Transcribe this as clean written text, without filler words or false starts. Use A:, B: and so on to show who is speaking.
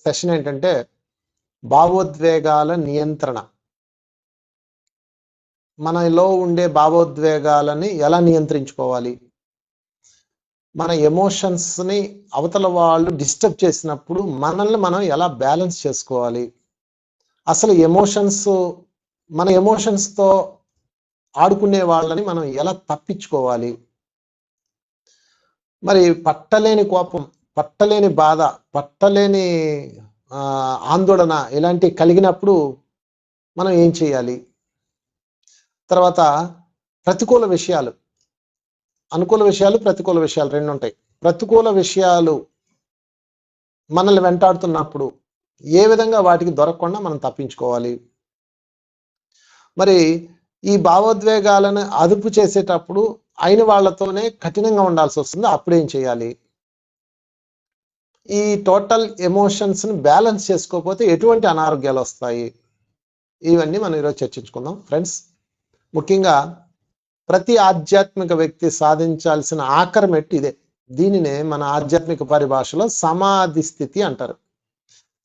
A: Session ఏంటంటే భావోద్వేగాల నియంత్రణ. మనలో ఉండే భావోద్వేగాలని ఎలా నియంత్రించుకోవాలి, మన ఎమోషన్స్ని అవతల వాళ్ళు డిస్టర్బ్ చేసినప్పుడు మనల్ని మనం ఎలా బ్యాలెన్స్ చేసుకోవాలి, అసలు మన ఎమోషన్స్తో ఆడుకునే వాళ్ళని మనం ఎలా తప్పించుకోవాలి, మరి పట్టలేని కోపం, పట్టలేని బాధ, పట్టలేని ఆందోళన ఇలాంటివి కలిగినప్పుడు మనం ఏం చేయాలి, తర్వాత ప్రతికూల విషయాలు, అనుకూల విషయాలు ప్రతికూల విషయాలు రెండు ఉంటాయి. ప్రతికూల విషయాలు మనల్ని వెంటాడుతున్నప్పుడు ఏ విధంగా వాటికి దొరకకుండా మనం తప్పించుకోవాలి, మరి ఈ భావోద్వేగాలను అదుపు చేసేటప్పుడు అయిన వాళ్ళతోనే కఠినంగా ఉండాల్సి వస్తుంది, అప్పుడేం చేయాలి, ఈ టోటల్ ఎమోషన్స్ని బ్యాలెన్స్ చేసుకోకపోతే ఎటువంటి అనారోగ్యాలు వస్తాయి, ఇవన్నీ మనం ఈరోజు చర్చించుకుందాం ఫ్రెండ్స్. ముఖ్యంగా ప్రతి ఆధ్యాత్మిక వ్యక్తి సాధించాల్సిన ఆఖరి మెట్టు ఇదే. దీనినే మన ఆధ్యాత్మిక పరిభాషలో సమాధి స్థితి అంటారు.